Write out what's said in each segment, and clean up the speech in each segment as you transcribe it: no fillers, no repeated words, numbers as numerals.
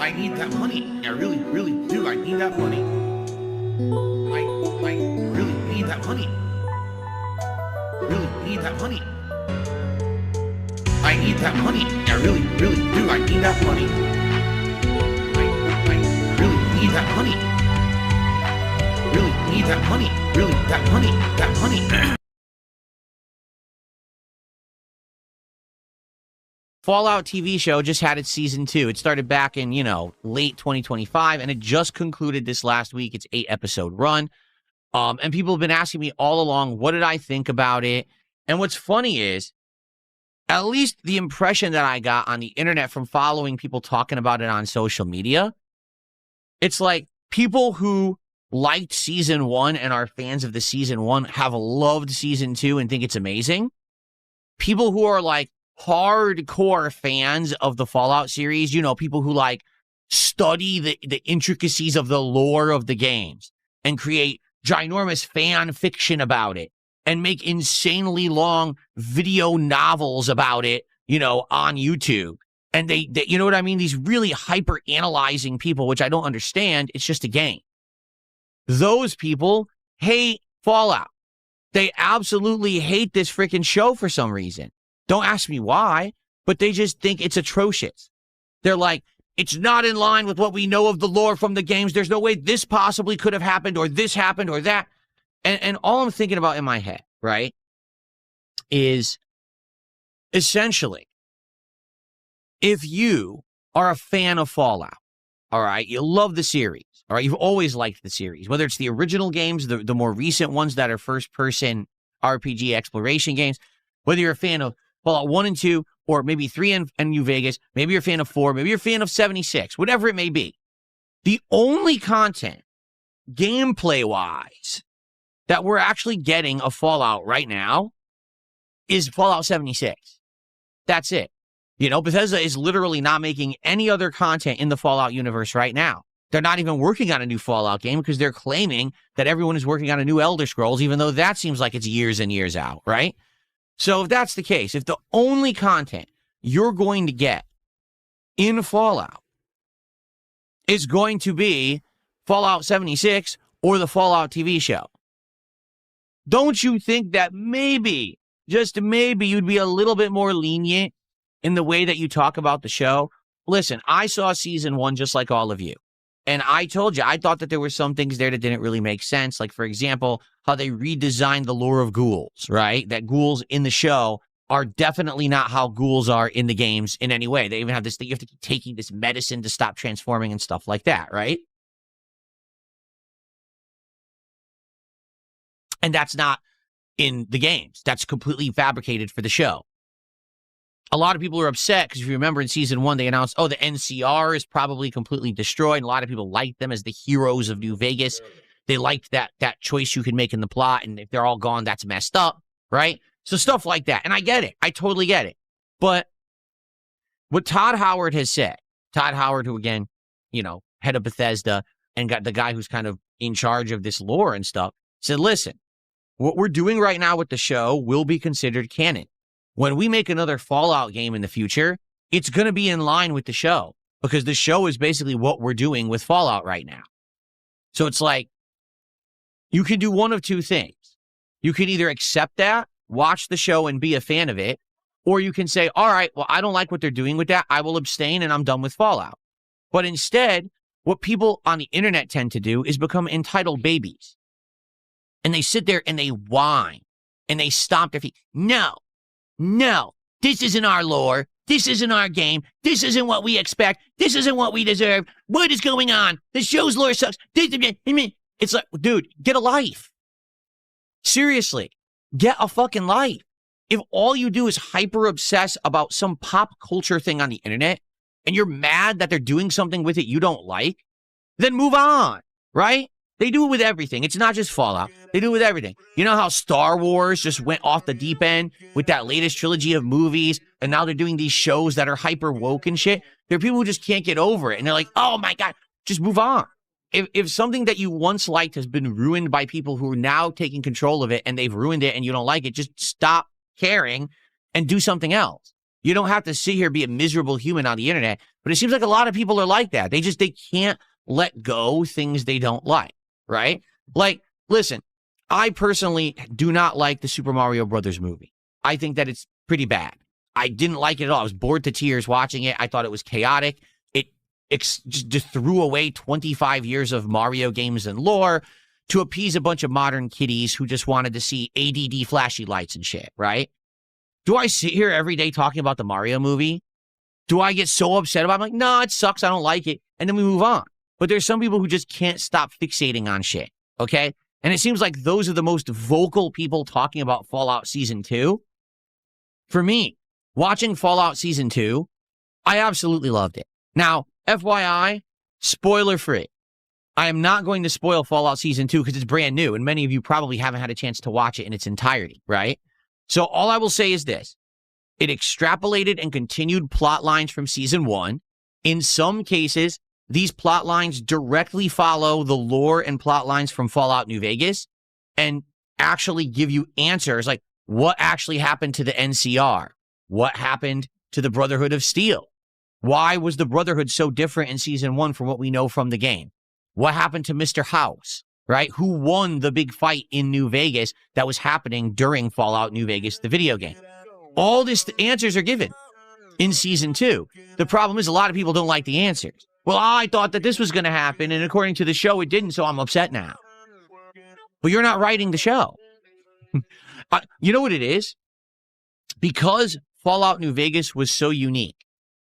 I need that money. I really, really do. I need that money. I really need that money. Really need that money. I need that money. I really, really do. I need that money. I really need that money. Really need that money. Really, that money. That money. Fallout TV show just had its season 2. It started back in, late 2025, and it just concluded this last week. It's 8-episode run. And people have been asking me all along, what did I think about it? And what's funny is, at least the impression that I got on the internet from following people talking about it on social media, it's like people who liked season 1 and are fans of the season 1 have loved season 2 and think it's amazing. People who are like hardcore fans of the Fallout series, people who like study the intricacies of the lore of the games and create ginormous fan fiction about it and make insanely long video novels about it, on YouTube. And they you know what I mean? These really hyper analyzing people, which I don't understand. It's just a game. Those people hate Fallout. They absolutely hate this freaking show for some reason. Don't ask me why, but they just think it's atrocious. They're like, it's not in line with what we know of the lore from the games. There's no way this possibly could have happened or this happened or that. And all I'm thinking about in my head, right, is essentially, if you are a fan of Fallout, all right, you love the series, all right, you've always liked the series, whether it's the original games, the more recent ones that are first-person RPG exploration games, whether you're a fan of Fallout 1 and 2, or maybe 3 and New Vegas, maybe you're a fan of 4, maybe you're a fan of 76, whatever it may be. The only content, gameplay-wise, that we're actually getting of Fallout right now is Fallout 76. That's it. Bethesda is literally not making any other content in the Fallout universe right now. They're not even working on a new Fallout game because they're claiming that everyone is working on a new Elder Scrolls, even though that seems like it's years and years out, right? So if that's the case, if the only content you're going to get in Fallout is going to be Fallout 76 or the Fallout TV show, don't you think that maybe, just maybe, you'd be a little bit more lenient in the way that you talk about the show? Listen, I saw season 1 just like all of you. And I told you, I thought that there were some things there that didn't really make sense. Like, for example, how they redesigned the lore of ghouls, right? That ghouls in the show are definitely not how ghouls are in the games in any way. They even have this thing, you have to keep taking this medicine to stop transforming and stuff like that, right? And that's not in the games. That's completely fabricated for the show. A lot of people are upset because if you remember in season 1, they announced, the NCR is probably completely destroyed. And a lot of people liked them as the heroes of New Vegas. They liked that choice you can make in the plot. And if they're all gone, that's messed up, right? So stuff like that. And I get it. I totally get it. But what Todd Howard has said, Todd Howard, who again, head of Bethesda and got the guy who's kind of in charge of this lore and stuff, said, listen, what we're doing right now with the show will be considered canon. When we make another Fallout game in the future, it's going to be in line with the show because the show is basically what we're doing with Fallout right now. So it's like, you can do one of two things. You can either accept that, watch the show and be a fan of it, or you can say, all right, well, I don't like what they're doing with that. I will abstain and I'm done with Fallout. But instead, what people on the internet tend to do is become entitled babies. And they sit there and they whine and they stomp their feet. No, this isn't our lore. This isn't our game. This isn't what we expect. This isn't what we deserve. What is going on? The show's lore sucks. It's like, dude, get a life. Seriously, get a fucking life. If all you do is hyper obsess about some pop culture thing on the internet and you're mad that they're doing something with it you don't like, then move on, right? They do it with everything. It's not just Fallout. They do it with everything. You know how Star Wars just went off the deep end with that latest trilogy of movies, and now they're doing these shows that are hyper woke and shit? There are people who just can't get over it, and they're like, oh my God, just move on. If something that you once liked has been ruined by people who are now taking control of it, and they've ruined it and you don't like it, just stop caring and do something else. You don't have to sit here be a miserable human on the internet. But it seems like a lot of people are like that. They can't let go things they don't like, right? Like, listen, I personally do not like the Super Mario Brothers movie. I think that it's pretty bad. I didn't like it at all. I was bored to tears watching it. I thought it was chaotic. It just threw away 25 years of Mario games and lore to appease a bunch of modern kiddies who just wanted to see ADD flashy lights and shit, right? Do I sit here every day talking about the Mario movie? Do I get so upset about it? I'm like, no, it sucks. I don't like it. And then we move on. But there's some people who just can't stop fixating on shit, okay? And it seems like those are the most vocal people talking about Fallout Season 2. For me, watching Fallout Season 2, I absolutely loved it. Now, FYI, spoiler free. I am not going to spoil Fallout Season 2 because it's brand new, and many of you probably haven't had a chance to watch it in its entirety, right? So all I will say is this. It extrapolated and continued plot lines from Season 1. In some cases, these plot lines directly follow the lore and plot lines from Fallout New Vegas and actually give you answers like what actually happened to the NCR? What happened to the Brotherhood of Steel? Why was the Brotherhood so different in Season 1 from what we know from the game? What happened to Mr. House, right? Who won the big fight in New Vegas that was happening during Fallout New Vegas, the video game? All these answers are given in Season 2. The problem is a lot of people don't like the answers. Well, I thought that this was going to happen, and according to the show, it didn't, so I'm upset now. But you're not writing the show. You know what it is? Because Fallout New Vegas was so unique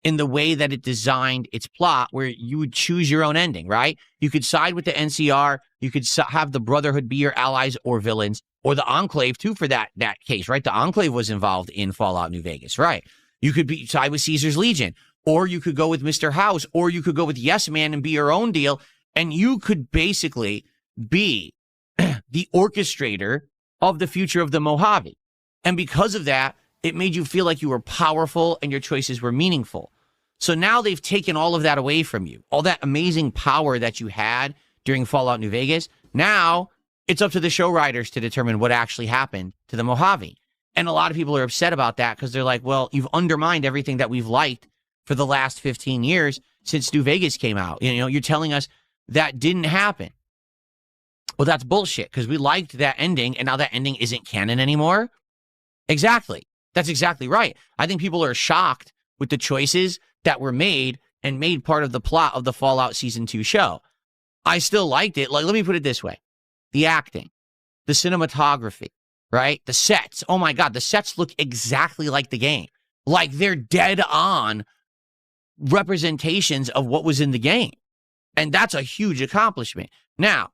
in the way that it designed its plot, where you would choose your own ending, right? You could side with the NCR, you could have the Brotherhood be your allies or villains, or the Enclave too for that case, right? The Enclave was involved in Fallout New Vegas, right? You could side with Caesar's Legion, or you could go with Mr. House, or you could go with Yes Man and be your own deal, and you could basically be the orchestrator of the future of the Mojave. And because of that, it made you feel like you were powerful and your choices were meaningful. So now they've taken all of that away from you, all that amazing power that you had during Fallout New Vegas. Now it's up to the show writers to determine what actually happened to the Mojave. And a lot of people are upset about that because they're like, well, you've undermined everything that we've liked for the last 15 years since New Vegas came out. You know, you're telling us that didn't happen. Well, that's bullshit because we liked that ending and now that ending isn't canon anymore. Exactly. That's exactly right. I think people are shocked with the choices that were made and made part of the plot of the Fallout Season 2 show. I still liked it. Like, let me put it this way. The acting, the cinematography, right? The sets. Oh my God, the sets look exactly like the game. Like they're dead on representations of what was in the game. And that's a huge accomplishment. Now,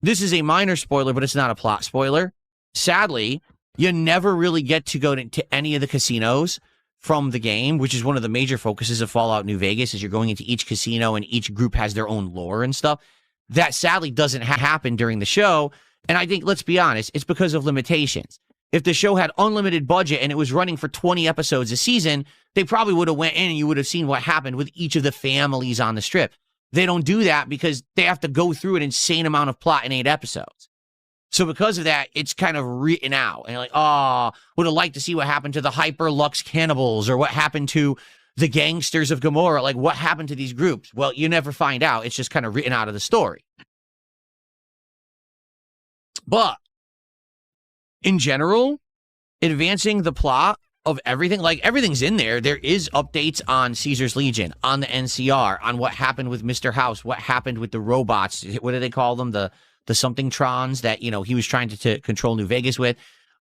this is a minor spoiler, but it's not a plot spoiler. Sadly, you never really get to go to any of the casinos from the game, which is one of the major focuses of Fallout New Vegas, is you're going into each casino and each group has their own lore and stuff. That sadly doesn't happen during the show. And I think, let's be honest, it's because of limitations. If the show had unlimited budget and it was running for 20 episodes a season, they probably would have went in and you would have seen what happened with each of the families on the strip. They don't do that because they have to go through an insane amount of plot in 8 episodes. So because of that, it's kind of written out. And you're like, oh, would have liked to see what happened to the Hyperlux cannibals or what happened to the gangsters of Gomorrah. Like, what happened to these groups? Well, you never find out. It's just kind of written out of the story. But in general, advancing the plot of everything, like everything's in there. There is updates on Caesar's Legion, on the NCR, on what happened with Mr. House, what happened with the robots. What do they call them? The something trons that, you know, he was trying to control New Vegas with.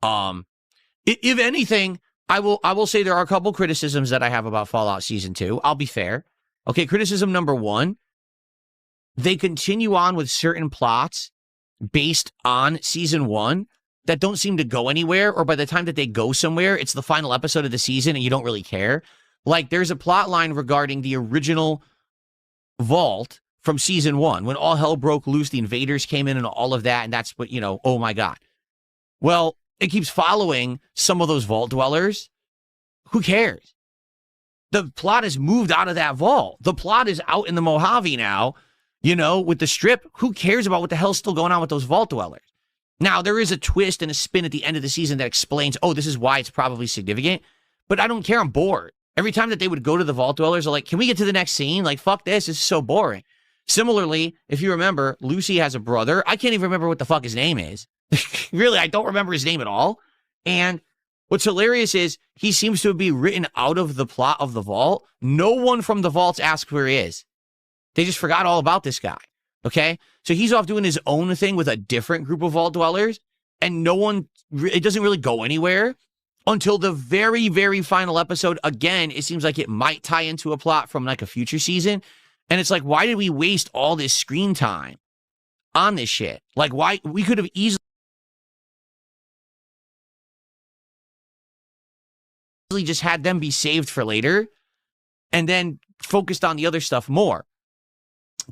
If anything, I will say there are a couple criticisms that I have about Fallout Season 2. I'll be fair. Okay, criticism number 1, they continue on with certain plots based on Season 1 that don't seem to go anywhere, or by the time that they go somewhere, it's the final episode of the season and you don't really care. Like, there's a plot line regarding the original vault from Season 1, when all hell broke loose, the invaders came in and all of that, and that's what, you know, oh my God. Well, it keeps following some of those vault dwellers. Who cares? The plot has moved out of that vault. The plot is out in the Mojave now, you know, with the strip. Who cares about what the hell's still going on with those vault dwellers? Now, there is a twist and a spin at the end of the season that explains, oh, this is why it's probably significant. but I don't care. I'm bored. Every time that they would go to the Vault Dwellers, are like, can we get to the next scene? Like, fuck this. This is so boring. Similarly, if you remember, Lucy has a brother. I can't even remember what the fuck his name is. Really, I don't remember his name at all. And what's hilarious is he seems to be written out of the plot of the Vault. No one from the Vaults asks where he is. They just forgot all about this guy. Okay? So he's off doing his own thing with a different group of Vault Dwellers, and no one, it doesn't really go anywhere until the very, very final episode. Again, it seems like it might tie into a plot from like a future season. And it's like, why did we waste all this screen time on this shit? Like, why? We could have easily just had them be saved for later and then focused on the other stuff more.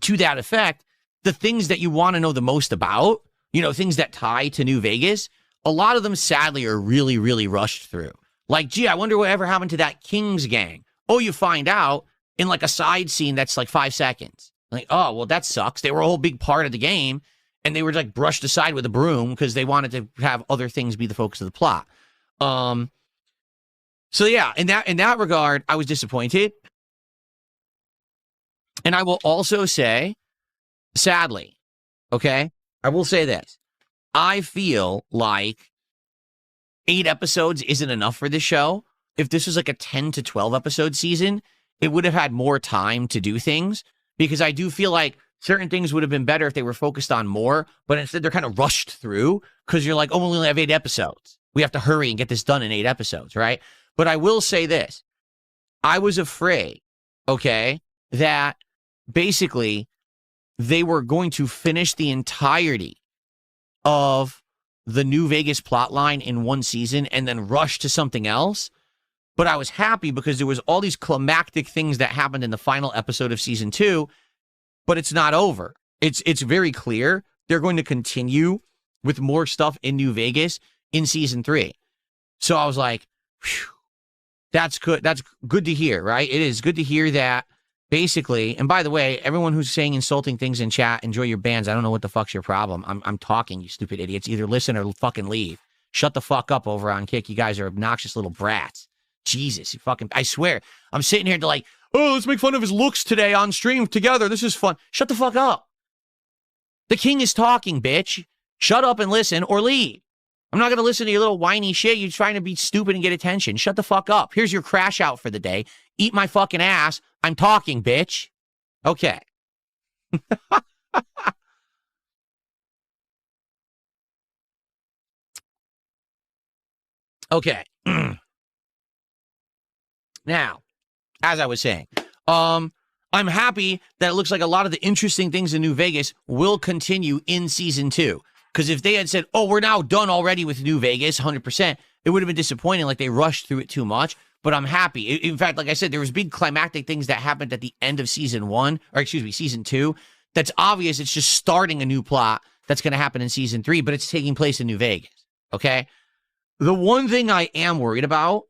To that effect, the things that you want to know the most about, you know, things that tie to New Vegas, a lot of them sadly are really, really rushed through. Like, gee, I wonder what ever happened to that Kings gang. Oh, you find out in like a side scene that's like 5 seconds. Like, oh, well, that sucks. They were a whole big part of the game, and they were like brushed aside with a broom because they wanted to have other things be the focus of the plot. So yeah, in that regard, I was disappointed. And I will also say, sadly, okay, I will say this. I feel like 8 episodes isn't enough for this show. If this was like a 10 to 12 episode season, it would have had more time to do things, because I do feel like certain things would have been better if they were focused on more, but instead they're kind of rushed through because you're like, oh, we only have 8 episodes. We have to hurry and get this done in 8 episodes, right? But I will say this. I was afraid, okay, that basically they were going to finish the entirety of the New Vegas plotline in one season and then rush to something else. But I was happy because there was all these climactic things that happened in the final episode of season 2, but it's not over. It's very clear they're going to continue with more stuff in New Vegas in season 3. So I was like, whew, that's good. That's good to hear, right? It is good to hear that basically. And by the way, everyone who's saying insulting things in chat, enjoy your bans. I don't know what the fuck's your problem. I'm talking, you stupid idiots. Either listen or fucking leave. Shut the fuck up over on Kick. You guys are obnoxious little brats. Jesus, you fucking, I swear, I'm sitting here to like, oh, let's make fun of his looks today on stream together. This is fun. Shut the fuck up. The king is talking, bitch. Shut up and listen or leave. I'm not going to listen to your little whiny shit. You're trying to be stupid and get attention. Shut the fuck up. Here's your crash out for the day. Eat my fucking ass. I'm talking, bitch. Okay. Okay. Now, as I was saying, I'm happy that it looks like a lot of the interesting things in New Vegas will continue in season 2. Because if they had said, oh, we're now done already with New Vegas, 100%, it would have been disappointing, like they rushed through it too much. But I'm happy. In fact, like I said, there was big climactic things that happened at the end of season 2. That's obvious. It's just starting a new plot that's going to happen in season 3, but it's taking place in New Vegas. Okay? The one thing I am worried about,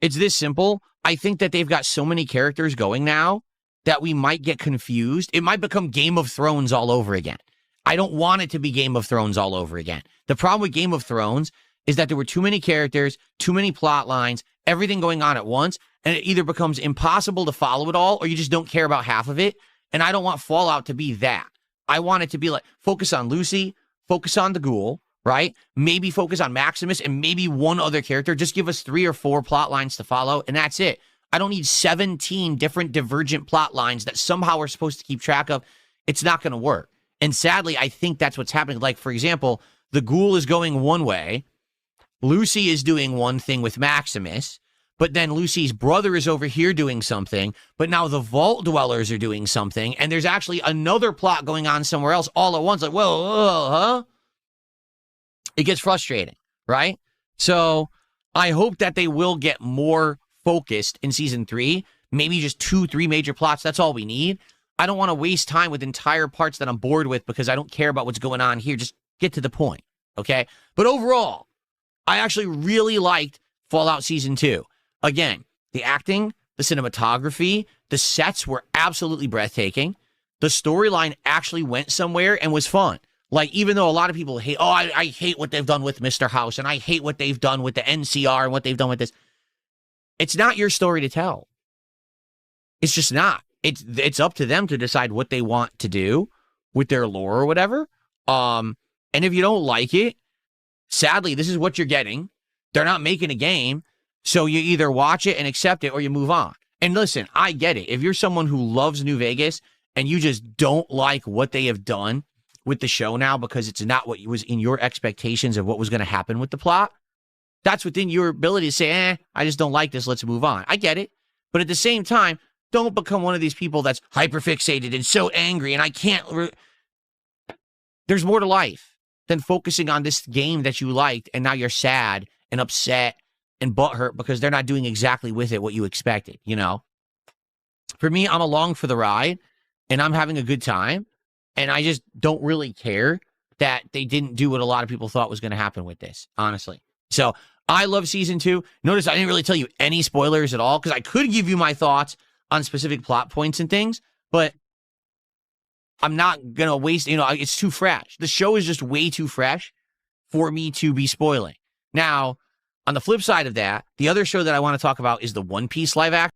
it's this simple. I think that they've got so many characters going now that we might get confused. It might become Game of Thrones all over again. I don't want it to be Game of Thrones all over again. The problem with Game of Thrones is that there were too many characters, too many plot lines, everything going on at once, and it either becomes impossible to follow it all or you just don't care about half of it. And I don't want Fallout to be that. I want it to be like, focus on Lucy, focus on the ghoul, right? Maybe focus on Maximus and maybe one other character. Just give us 3 or 4 plot lines to follow, and that's it. I don't need 17 different divergent plot lines that somehow we're supposed to keep track of. It's not going to work. And sadly, I think that's what's happening. Like, for example, the ghoul is going one way. Lucy is doing one thing with Maximus, but then Lucy's brother is over here doing something, but now the Vault Dwellers are doing something, and there's actually another plot going on somewhere else all at once. Like, whoa, huh? It gets frustrating, right? So I hope that they will get more focused in season 3, maybe just 2-3 major plots. That's all we need. I don't want to waste time with entire parts that I'm bored with because I don't care about what's going on here. Just get to the point, okay? But overall, I actually really liked Fallout Season 2. Again, the acting, the cinematography, the sets were absolutely breathtaking. The storyline actually went somewhere and was fun. Like, even though a lot of people hate, I hate what they've done with Mr. House, and I hate what they've done with the NCR and what they've done with this. It's not your story to tell. It's just not. It's up to them to decide what they want to do with their lore or whatever. And if you don't like it, sadly, this is what you're getting. They're not making a game, so you either watch it and accept it or you move on. And listen, I get it. If you're someone who loves New Vegas and you just don't like what they have done with the show now because it's not what was in your expectations of what was going to happen with the plot, that's within your ability to say, I just don't like this. Let's move on. I get it. But at the same time, don't become one of these people that's hyper-fixated and so angry and I can't... There's more to life than focusing on this game that you liked and now you're sad and upset and butthurt because they're not doing exactly with it what you expected, you know? For me, I'm along for the ride and I'm having a good time and I just don't really care that they didn't do what a lot of people thought was going to happen with this, honestly. So I love season 2. Notice I didn't really tell you any spoilers at all because I could give you my thoughts on specific plot points and things, but I'm not going to waste, it's too fresh. The show is just way too fresh for me to be spoiling. Now, on the flip side of that, the other show that I want to talk about is the One Piece live action.